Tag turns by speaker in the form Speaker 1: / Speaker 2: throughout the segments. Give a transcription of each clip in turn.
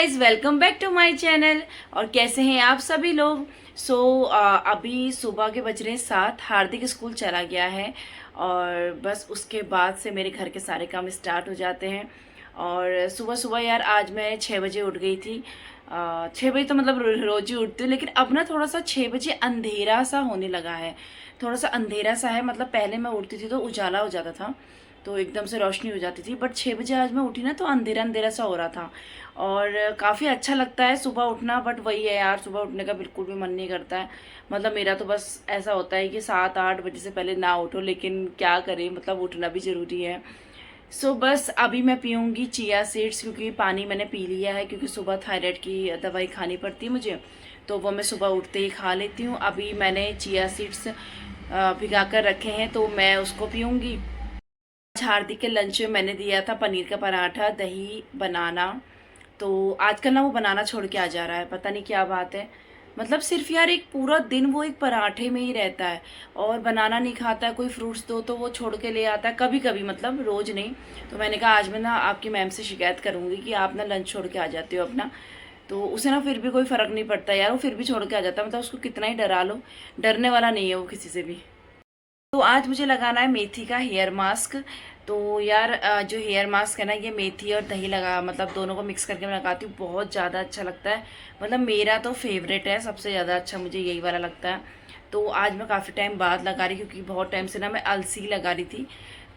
Speaker 1: Guys, welcome back to my channel. और कैसे हैं आप सभी लोग। अभी सुबह के बज रहे हैं 7। हार्दिक स्कूल चला गया है और बस उसके बाद से मेरे घर के सारे काम स्टार्ट हो जाते हैं। और सुबह सुबह यार आज मैं 6 बजे उठ गई थी। 6 बजे तो मतलब रोज ही उठती हूँ, लेकिन अब ना थोड़ा सा 6 बजे अंधेरा सा होने लगा है। थोड़ा सा अंधेरा सा है, मतलब पहले मैं उठती थी तो उजाला हो जाता था, तो एकदम से रोशनी हो जाती थी। बट 6 बजे आज मैं उठी ना तो अंधेरा अंधेरा सा हो रहा था और काफ़ी अच्छा लगता है सुबह उठना। बट वही है यार, सुबह उठने का बिल्कुल भी मन नहीं करता है। मतलब मेरा तो बस ऐसा होता है कि 7-8 बजे से पहले ना उठो, लेकिन क्या करें, मतलब उठना भी ज़रूरी है। बस अभी मैं पीऊँगी चिया सीड्स, क्योंकि पानी मैंने पी लिया है, क्योंकि सुबह थायराइड की दवाई खानी पड़ती है मुझे, तो वो मैं सुबह उठते ही खा लेती हूँ। अभी मैंने चिया सीड्स भिगा कर रखे हैं तो मैं उसको पीऊँगी। हार्दिक के लंच में मैंने दिया था पनीर का पराठा, दही, बनाना। तो आजकल ना वो बनाना छोड़ के आ जा रहा है, पता नहीं क्या बात है। मतलब सिर्फ यार एक पूरा दिन वो एक पराठे में ही रहता है और बनाना नहीं खाता है। कोई फ्रूट्स दो तो वो छोड़ के ले आता है कभी कभी, मतलब रोज नहीं। तो मैंने कहा आज मैं ना आपकी मैम से शिकायत करूंगी कि आप ना लंच छोड़ के आ जाते हो अपना। तो उसे ना फिर भी कोई फर्क नहीं पड़ता यार, वो फिर भी छोड़ के आ जाता है। मतलब उसको कितना ही डरा लो, डरने वाला नहीं है वो किसी से भी। तो आज मुझे लगाना है मेथी का हेयर मास्क। तो यार जो हेयर मास्क है ना, ये मेथी और दही लगा, मतलब दोनों को मिक्स करके मैं लगाती हूँ, बहुत ज़्यादा अच्छा लगता है। मतलब मेरा तो फेवरेट है, सबसे ज़्यादा अच्छा मुझे यही वाला लगता है। तो आज मैं काफ़ी टाइम बाद लगा रही, क्योंकि बहुत टाइम से ना मैं अलसी लगा रही थी।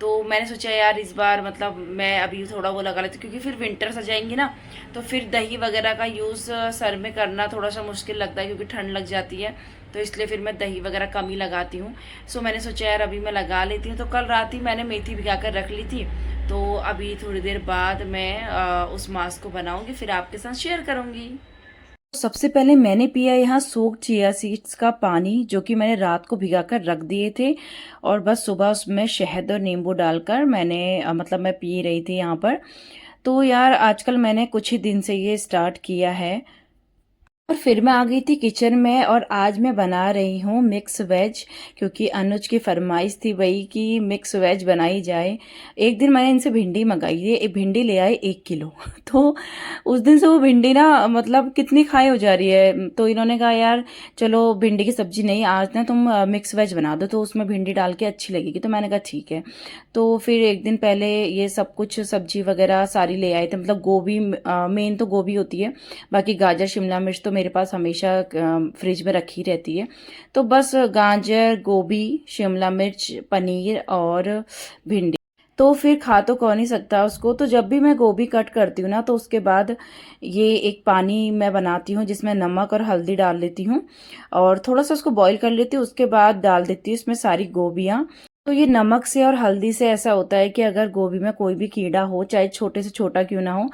Speaker 1: तो मैंने सोचा यार इस बार मतलब मैं अभी थोड़ा वो लगा लेती हूँ, क्योंकि फिर विंटर्स आ जाएंगी ना, तो फिर दही वगैरह का यूज़ सर में करना थोड़ा सा मुश्किल लगता है, क्योंकि ठंड लग जाती है। तो इसलिए फिर मैं दही वगैरह कम ही लगाती हूँ। मैंने सोचा यार अभी मैं लगा लेती हूँ। तो कल रात ही मैंने मेथी भिगा कर रख ली थी, तो अभी थोड़ी देर बाद मैं उस मास्क को बनाऊंगी, फिर आपके साथ शेयर करूंगी। सबसे पहले मैंने पिया यहाँ सोक चिया सीड्स का पानी, जो कि मैंने रात को भिगा कर रख दिए थे। और बस सुबह उसमें शहद और नींबू डालकर मैंने मतलब मैं पी रही थी यहाँ पर। तो यार आजकल मैंने कुछ ही दिन से ये स्टार्ट किया है। और फिर मैं आ गई थी किचन में, और आज मैं बना रही हूँ मिक्स वेज, क्योंकि अनुज की फरमाइश थी वही कि मिक्स वेज बनाई जाए। एक दिन मैंने इनसे भिंडी मंगाई है, एक भिंडी ले आए 1 किलो तो उस दिन से वो भिंडी ना मतलब कितनी खाई हो जा रही है। तो इन्होंने कहा यार चलो भिंडी की सब्जी नहीं, आज ना तुम मिक्स वेज बना दो, तो उसमें भिंडी डाल के अच्छी लगेगी। तो मैंने कहा ठीक है। तो फिर एक दिन पहले ये सब कुछ सब्जी वगैरह सारी ले आए थे, मतलब गोभी, मेन तो गोभी होती है, बाकी गाजर शिमला मिर्च तो मेरे पास हमेशा फ्रिज में रखी रहती है। तो बस गाजर, गोभी, शिमला मिर्च, पनीर और भिंडी। तो फिर खा तो कौन ही सकता उसको। तो जब भी मैं गोभी कट करती हूँ ना, तो उसके बाद ये एक पानी मैं बनाती हूँ जिसमें नमक और हल्दी डाल लेती हूँ, और थोड़ा सा उसको बॉईल कर लेती हूँ। उसके बाद डाल देती हूँ इसमें सारी गोभियाँ। तो ये नमक से और हल्दी से ऐसा होता है कि अगर गोभी में कोई भी कीड़ा हो, चाहे छोटे से छोटा क्यों ना हो,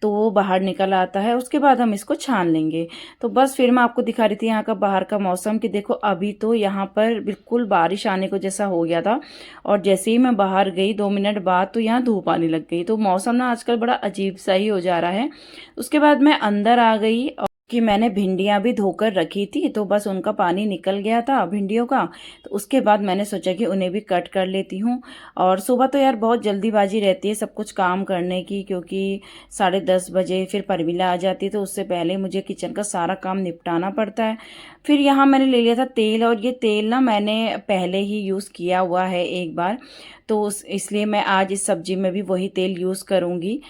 Speaker 1: तो वो बाहर निकल आता है। उसके बाद हम इसको छान लेंगे। तो बस फिर मैं आपको दिखा रही थी यहाँ का बाहर का मौसम, कि देखो अभी तो यहाँ पर बिल्कुल बारिश आने को जैसा हो गया था, और जैसे ही मैं बाहर गई 2 मिनट बाद तो यहाँ धूप आने लग गई। तो मौसम ना आजकल बड़ा अजीब सा ही हो जा रहा है। उसके बाद मैं अंदर आ गई, कि मैंने भिंडियां भी धोकर रखी थी, तो बस उनका पानी निकल गया था भिंडियों का। तो उसके बाद मैंने सोचा कि उन्हें भी कट कर लेती हूँ। और सुबह तो यार बहुत जल्दीबाजी रहती है सब कुछ काम करने की, क्योंकि 10:30 बजे फिर परमिला आ जाती है, तो उससे पहले मुझे किचन का सारा काम निपटाना पड़ता है। फिर यहाँ मैंने ले लिया था तेल, और ये तेल ना मैंने पहले ही यूज़ किया हुआ है एक बार, तो इसलिए मैं आज इस सब्जी में भी वही तेल यूज़ करूँगी।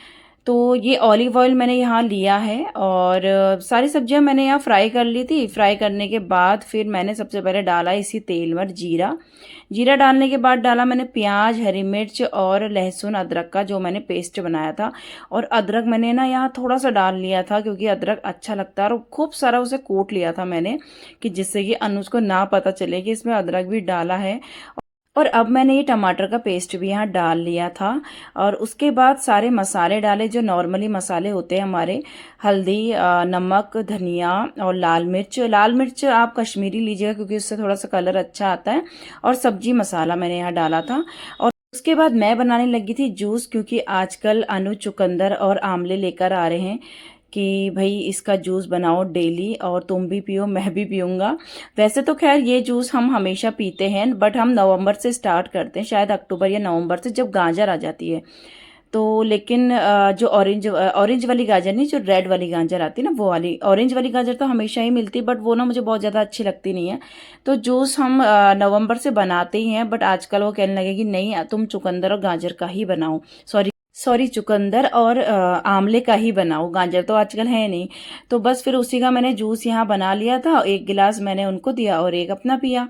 Speaker 1: तो ये ऑलिव ऑयल मैंने यहाँ लिया है, और सारी सब्जियां मैंने यहाँ फ्राई कर ली थी। फ्राई करने के बाद फिर मैंने सबसे पहले डाला इसी तेल में जीरा। जीरा डालने के बाद डाला मैंने प्याज, हरी मिर्च और लहसुन अदरक का जो मैंने पेस्ट बनाया था। और अदरक मैंने ना यहाँ थोड़ा सा डाल लिया था, क्योंकि अदरक अच्छा लगता है, और खूब सारा उसे कूट लिया था मैंने, कि जिससे कि अनुज को ना पता चले कि इसमें अदरक भी डाला है। और अब मैंने ये टमाटर का पेस्ट भी यहाँ डाल लिया था। और उसके बाद सारे मसाले डाले जो नॉर्मली मसाले होते हैं हमारे, हल्दी, नमक, धनिया और लाल मिर्च। लाल मिर्च आप कश्मीरी लीजिएगा, क्योंकि उससे थोड़ा सा कलर अच्छा आता है। और सब्जी मसाला मैंने यहाँ डाला था। और उसके बाद मैं बनाने लगी थी जूस, क्योंकि आजकल अनु चुकंदर और आंवले लेकर आ रहे हैं कि भाई इसका जूस बनाओ डेली, और तुम भी पियो मैं भी पीऊँगा। वैसे तो खैर ये जूस हम हमेशा पीते हैं, बट हम नवंबर से स्टार्ट करते हैं, शायद अक्टूबर या नवंबर से, जब गाजर आ जाती है। तो लेकिन जो ऑरेंज वाली गाजर नहीं, जो रेड वाली गाजर आती है ना, वो वाली ऑरेंज वाली गाजर तो हमेशा ही मिलती है, बट वो ना मुझे बहुत ज़्यादा अच्छी लगती नहीं है। तो जूस हम नवंबर से बनाते ही हैं, बट आजकल वो कहने लगे कि नहीं, तुम चुकंदर और गाजर का ही बनाओ। सॉरी, चुकंदर और आंवले का ही बनाओ, गाजर तो आजकल है नहीं। तो बस फिर उसी का मैंने जूस यहाँ बना लिया था, एक गिलास मैंने उनको दिया और एक अपना पिया।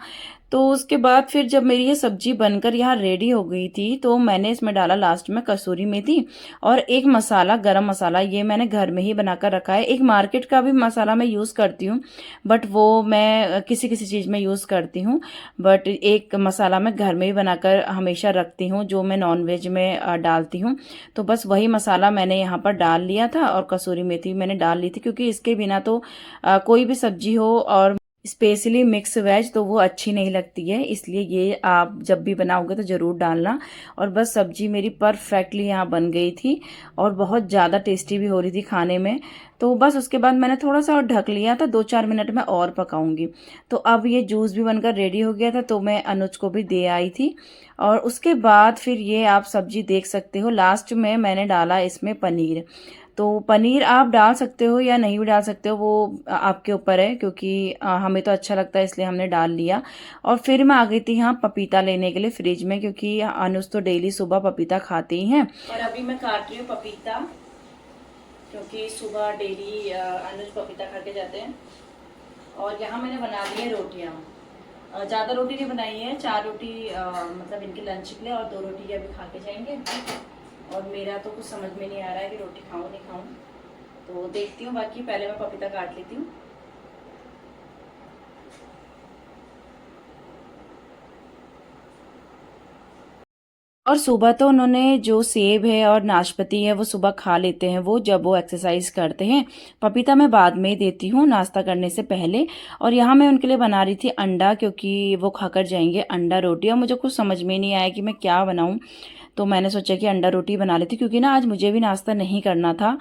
Speaker 1: तो उसके बाद फिर जब मेरी ये सब्जी बनकर यहाँ रेडी हो गई थी, तो मैंने इसमें डाला लास्ट में कसूरी मेथी और एक मसाला, गरम मसाला, ये मैंने घर में ही बनाकर रखा है। एक मार्केट का भी मसाला मैं यूज़ करती हूँ, बट वो मैं किसी किसी चीज़ में यूज़ करती हूँ, बट एक मसाला मैं घर में ही बनाकर हमेशा रखती हूँ, जो मैं नॉनवेज में डालती हूँ। तो बस वही मसाला मैंने यहाँ पर डाल लिया था और कसूरी मेथी मैंने डाल ली थी, क्योंकि इसके बिना तो कोई भी सब्जी हो और स्पेशली मिक्स वेज तो वो अच्छी नहीं लगती है, इसलिए ये आप जब भी बनाओगे तो ज़रूर डालना। और बस सब्जी मेरी परफेक्टली यहाँ बन गई थी और बहुत ज़्यादा टेस्टी भी हो रही थी खाने में। तो बस उसके बाद मैंने थोड़ा सा और ढक लिया था, 2-4 मिनट में और पकाऊंगी। तो अब ये जूस भी बनकर रेडी हो गया था, तो मैं अनुज को भी दे आई थी। और उसके बाद फिर ये आप सब्जी देख सकते हो, लास्ट में मैंने डाला इसमें पनीर। तो पनीर आप डाल सकते हो या नहीं भी डाल सकते हो, वो आपके ऊपर है, क्योंकि हमें तो अच्छा लगता है इसलिए हमने डाल लिया। और फिर मैं आ गई थी यहाँ पपीता लेने के लिए फ्रिज में, क्योंकि अनुज तो डेली सुबह पपीता खाते ही हैं। और अभी मैं काट रही हूँ पपीता, क्योंकि सुबह डेली अनुज पपीता खा के जाते हैं। और यहाँ मैंने बना ली है रोटियाँ, ज़्यादा रोटी नहीं बनाई है, 4 रोटी मतलब इनके लंच के लिए, और 2 रोटी अभी खा के जाएंगे। और मेरा तो कुछ समझ में नहीं आ रहा है कि रोटी खाऊं नहीं खाऊं, तो देखती हूँ। बाकी पहले मैं पपीता काट लेती हूँ। और सुबह तो उन्होंने जो सेब है और नाशपाती है वो सुबह खा लेते हैं, वो जब वो एक्सरसाइज करते हैं। पपीता मैं बाद में ही देती हूँ, नाश्ता करने से पहले। और यहाँ मैं उनके लिए बना रही थी अंडा, क्योंकि वो खाकर जाएंगे अंडा रोटी। और मुझे कुछ समझ में नहीं आया कि मैं क्या बनाऊँ, तो मैंने सोचा कि अंडा रोटी बना लेती, क्योंकि ना आज मुझे भी नाश्ता नहीं करना था,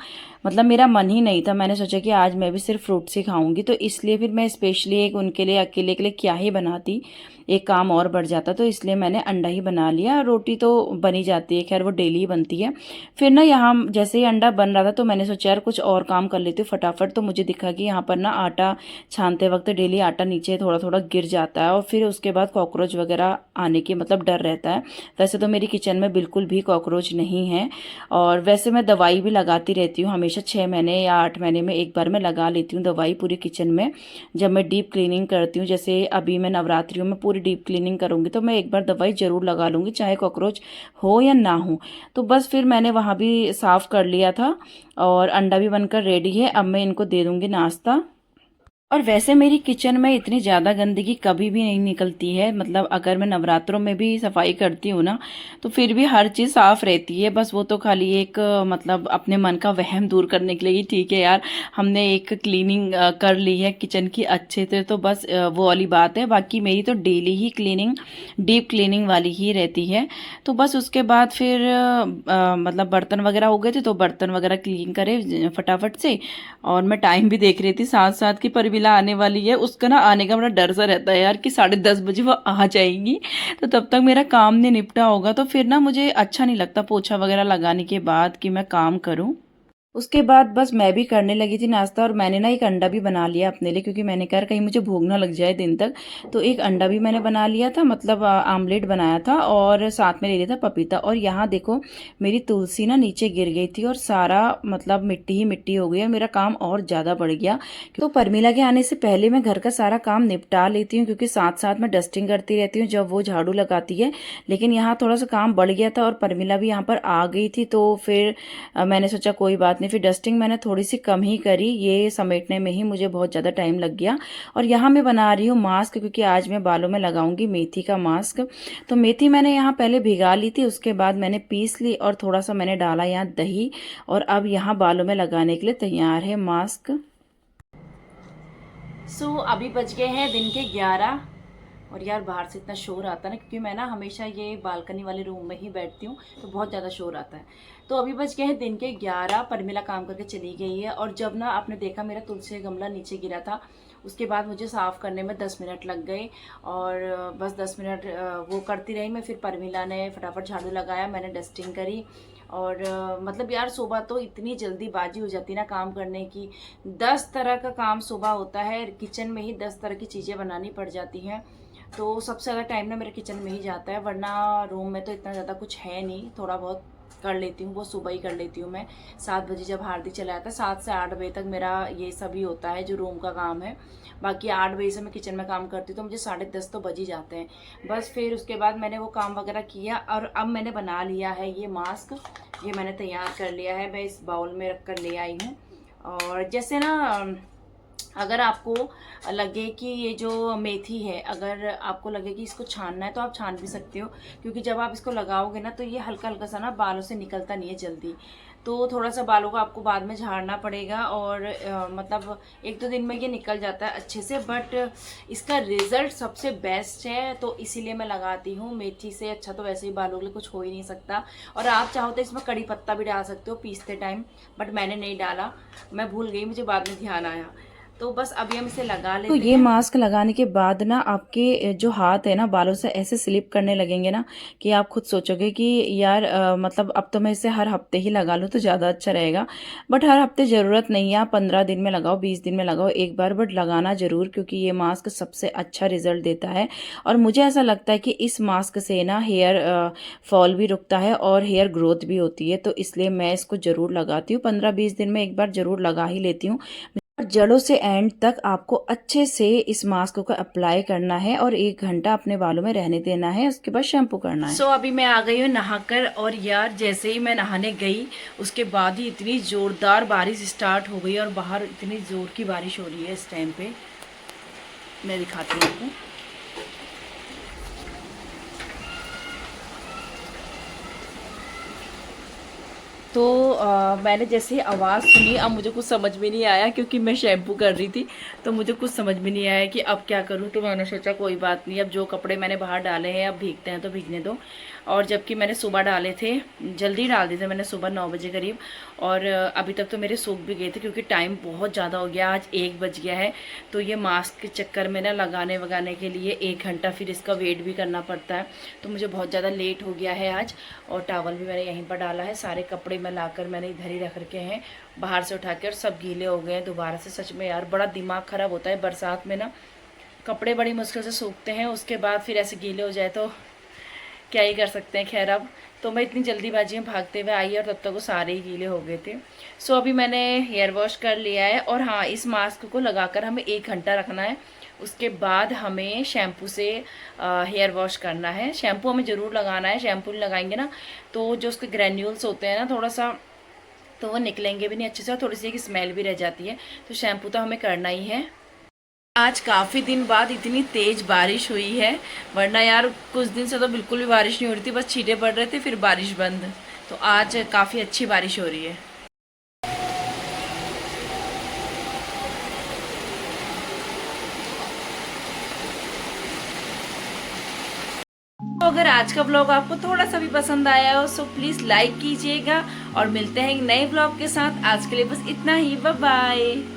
Speaker 1: मतलब मेरा मन ही नहीं था। मैंने सोचा कि आज मैं भी सिर्फ फ्रूट्स ही खाऊंगी, तो इसलिए फिर मैं स्पेशली एक उनके लिए अकेले के लिए क्या ही बनाती, एक काम और बढ़ जाता, तो इसलिए मैंने अंडा ही बना लिया। रोटी तो बनी जाती है, खैर वो डेली ही बनती है। फिर ना यहाँ जैसे ही अंडा बन रहा था, तो मैंने सोचा यार कुछ और काम कर लेती हूँ फटाफट। तो मुझे दिखा कि यहाँ पर ना आटा छानते वक्त डेली आटा नीचे थोड़ा थोड़ा गिर जाता है, और फिर उसके बाद कॉकरोच वगैरह आने की मतलब डर रहता है। वैसे तो मेरी किचन में बिल्कुल भी कॉकरोच नहीं है, और वैसे मैं दवाई भी लगाती रहती हूँ हमेशा, 6 महीने या 8 महीने में एक बार मैं लगा लेती हूँ दवाई पूरी किचन में, जब मैं डीप क्लीनिंग करती हूँ। जैसे अभी मैं नवरात्रियों में पूरी डीप क्लीनिंग करूँगी, तो मैं एक बार दवाई ज़रूर लगा लूँगी, चाहे कॉकरोच हो या ना हो। तो बस फिर मैंने वहाँ भी साफ़ कर लिया था, और अंडा भी बनकर रेडी है। अब मैं इनको दे दूँगी नाश्ता। और वैसे मेरी किचन में इतनी ज़्यादा गंदगी कभी भी नहीं निकलती है, मतलब अगर मैं नवरात्रों में भी सफाई करती हूँ ना, तो फिर भी हर चीज़ साफ़ रहती है। बस वो तो खाली एक मतलब अपने मन का वहम दूर करने के लिए कि ठीक है यार, हमने एक क्लीनिंग कर ली है किचन की अच्छे से, तो बस वो वाली बात है। बाकी मेरी तो डेली ही क्लीनिंग, डीप क्लीनिंग वाली ही रहती है। तो बस उसके बाद फिर मतलब बर्तन वगैरह हो गए थे, तो बर्तन वगैरह क्लीन करे फटाफट से। और मैं टाइम भी देख रही थी साथ साथ कि परमिला आने वाली है, उसका ना आने का बड़ा डर सा रहता है यार कि 10:30 बजे वो आ जाएगी, तो तब तक मेरा काम नहीं निपटा होगा। तो फिर ना मुझे अच्छा नहीं लगता पोछा वगैरह लगाने के बाद कि मैं काम करूं। उसके बाद बस मैं भी करने लगी थी नाश्ता, और मैंने ना एक अंडा भी बना लिया अपने लिए, क्योंकि मैंने कहा कहीं मुझे भूख ना लग जाए दिन तक। तो एक अंडा भी मैंने बना लिया था, मतलब आमलेट बनाया था, और साथ में ले लिया था पपीता। और यहाँ देखो मेरी तुलसी ना नीचे गिर गई थी, और सारा मतलब मिट्टी ही मिट्टी हो गई, और मेरा काम और ज़्यादा बढ़ गया। तो परमिला के आने से पहले मैं घर का सारा काम निपटा लेती हूँ, क्योंकि साथ साथ मैं डस्टिंग करती रहती हूँ जब वो झाड़ू लगाती है। लेकिन यहाँ थोड़ा सा काम बढ़ गया था, और परमिला भी यहाँ पर आ गई थी, तो फिर मैंने सोचा कोई बात नहीं, फिर डस्टिंग मैंने थोड़ी सी कम ही करी, ये समेटने में ही मुझे बहुत ज़्यादा टाइम लग गया। और यहाँ मैं बना रही हूँ मास्क, क्योंकि आज मैं बालों में लगाऊंगी मेथी का मास्क। तो मेथी मैंने यहाँ पहले भिगा ली थी, उसके बाद मैंने पीस ली, और थोड़ा सा मैंने डाला यहाँ दही, और अब यहाँ बालों में लगाने के लिए तैयार है मास्क। अभी बज गए हैं दिन के 11। और यार बाहर से इतना शोर आता है ना, क्योंकि मैं ना हमेशा ये बालकनी वाले रूम में ही बैठती हूँ, तो बहुत ज़्यादा शोर आता है। तो अभी बज गए हैं दिन के 11, परमिला काम करके चली गई है। और जब ना आपने देखा मेरा तुलसी का गमला नीचे गिरा था, उसके बाद मुझे साफ़ करने में 10 मिनट लग गए, और बस 10 मिनट वो करती रही मैं। फिर परमिला ने फटाफट झाड़ू लगाया, मैंने डस्टिंग करी, और मतलब यार सुबह तो इतनी जल्दीबाजी हो जाती है ना काम करने की। 10 तरह का काम सुबह होता है, किचन में ही 10 तरह की चीज़ें बनानी पड़ जाती हैं। तो सबसे ज़्यादा टाइम ना मेरे किचन में ही जाता है, वरना रूम में तो इतना ज़्यादा कुछ है नहीं, थोड़ा बहुत कर लेती हूँ, वो सुबह ही कर लेती हूँ मैं। 7 बजे जब हार्दिक चला जाता है, 7 से 8 बजे तक मेरा ये सभी होता है जो रूम का काम है। बाकी 8 बजे से मैं किचन में काम करती हूँ, तो मुझे 10:30 तो बज ही जाते हैं। बस फिर उसके बाद मैंने वो काम वगैरह किया और अब मैंने बना लिया है ये मास्क। ये मैंने तैयार कर लिया है, मैं इस बाउल में रख कर ले आई हूँ। और जैसे ना अगर आपको लगे कि ये जो मेथी है, अगर आपको लगे कि इसको छानना है तो आप छान भी सकते हो, क्योंकि जब आप इसको लगाओगे ना तो ये हल्का हल्का सा ना बालों से निकलता नहीं है जल्दी। तो थोड़ा सा बालों को आपको बाद में झाड़ना पड़ेगा और मतलब 1-2 दिन में ये निकल जाता है अच्छे से, बट इसका रिज़ल्ट सबसे बेस्ट है, तो इसीलिए मैं लगाती हूँ। मेथी से अच्छा तो वैसे ही बालों के लिए कुछ हो ही नहीं सकता। और आप चाहो तो इसमें कड़ी पत्ता भी डाल सकते हो पीसते टाइम, बट मैंने नहीं डाला, मैं भूल गई, मुझे बाद में ध्यान आया। तो बस अभी हम इसे लगा लेते हैं। तो ये मास्क लगाने के बाद ना आपके जो हाथ है ना बालों से ऐसे स्लिप करने लगेंगे ना कि आप खुद सोचोगे कि यार मतलब अब तो मैं इसे हर हफ्ते ही लगा लूँ तो ज़्यादा अच्छा रहेगा। बट हर हफ्ते ज़रूरत नहीं है, आप 15 दिन में लगाओ, 20 दिन में लगाओ एक बार, बट लगाना ज़रूर, क्योंकि ये मास्क सबसे अच्छा रिजल्ट देता है। और मुझे ऐसा लगता है कि इस मास्क से ना हेयर फॉल भी रुकता है और हेयर ग्रोथ भी होती है, तो इसलिए मैं इसको ज़रूर लगाती हूँ। 15-20 दिन में एक बार ज़रूर लगा ही लेती हूँ। जड़ों से एंड तक आपको अच्छे से इस मास्क को अप्लाई करना है और 1 घंटा अपने बालों में रहने देना है, उसके बाद शैम्पू करना है। अभी मैं आ गई हूँ नहाकर, और यार जैसे ही मैं नहाने गई उसके बाद ही इतनी ज़ोरदार बारिश स्टार्ट हो गई, और बाहर इतनी ज़ोर की बारिश हो रही है इस टाइम पे। मैं दिखाती हूँ आपको। तो मैंने जैसे ही आवाज़ सुनी, अब मुझे कुछ समझ में नहीं आया, क्योंकि मैं शैम्पू कर रही थी, तो मुझे कुछ समझ में नहीं आया कि अब क्या करूं। तो मैंने सोचा कोई बात नहीं, अब जो कपड़े मैंने बाहर डाले हैं अब भीगते हैं तो भीगने दो। और जबकि मैंने सुबह डाले थे, जल्दी डाल दिए थे मैंने सुबह 9 बजे करीब, और अभी तक तो मेरे सूख भी गए थे, क्योंकि टाइम बहुत ज़्यादा हो गया, आज 1 बज गया है। तो ये मास्क के चक्कर में ना लगाने वगाने के लिए 1 घंटा फिर इसका वेट भी करना पड़ता है, तो मुझे बहुत ज़्यादा लेट हो गया है आज। और टावल भी मैंने यहीं पर डाला है, सारे कपड़े मैं लाकर मैंने इधर ही रख रखे हैं बाहर से उठा के, और सब गीले हो गए हैं दोबारा से। सच में यार बड़ा दिमाग ख़राब होता है बरसात में ना, कपड़े बड़ी मुश्किल से सूखते हैं, उसके बाद फिर ऐसे गीले हो जाए तो क्या ही कर सकते हैं। खैर अब तो मैं इतनी जल्दीबाजी में भागते हुए आई, और तब तक वो सारे ही गीले हो गए थे। सो अभी मैंने हेयर वॉश कर लिया है, और हाँ, इस मास्क को लगाकर हमें 1 घंटा रखना है, उसके बाद हमें शैम्पू से हेयर वॉश करना है। शैम्पू हमें ज़रूर लगाना है, शैम्पू नहीं लगाएंगे ना तो जो उसके ग्रैन्यूल्स होते हैं ना थोड़ा सा, तो वो निकलेंगे भी नहीं अच्छे से, और थोड़ी सी एक स्मेल भी रह जाती है। तो शैम्पू तो हमें करना ही है। आज काफ़ी दिन बाद इतनी तेज़ बारिश हुई है, वरना यार कुछ दिन से तो बिल्कुल भी बारिश नहीं हो रही थी, बस छींटे पड़ रहे थे फिर बारिश बंद। तो आज काफ़ी अच्छी बारिश हो रही है। तो अगर आज का ब्लॉग आपको थोड़ा सा भी पसंद आया हो सो प्लीज़ लाइक कीजिएगा, और मिलते हैं एक नए ब्लॉग के साथ। आज के लिए बस इतना ही, बाय बाय।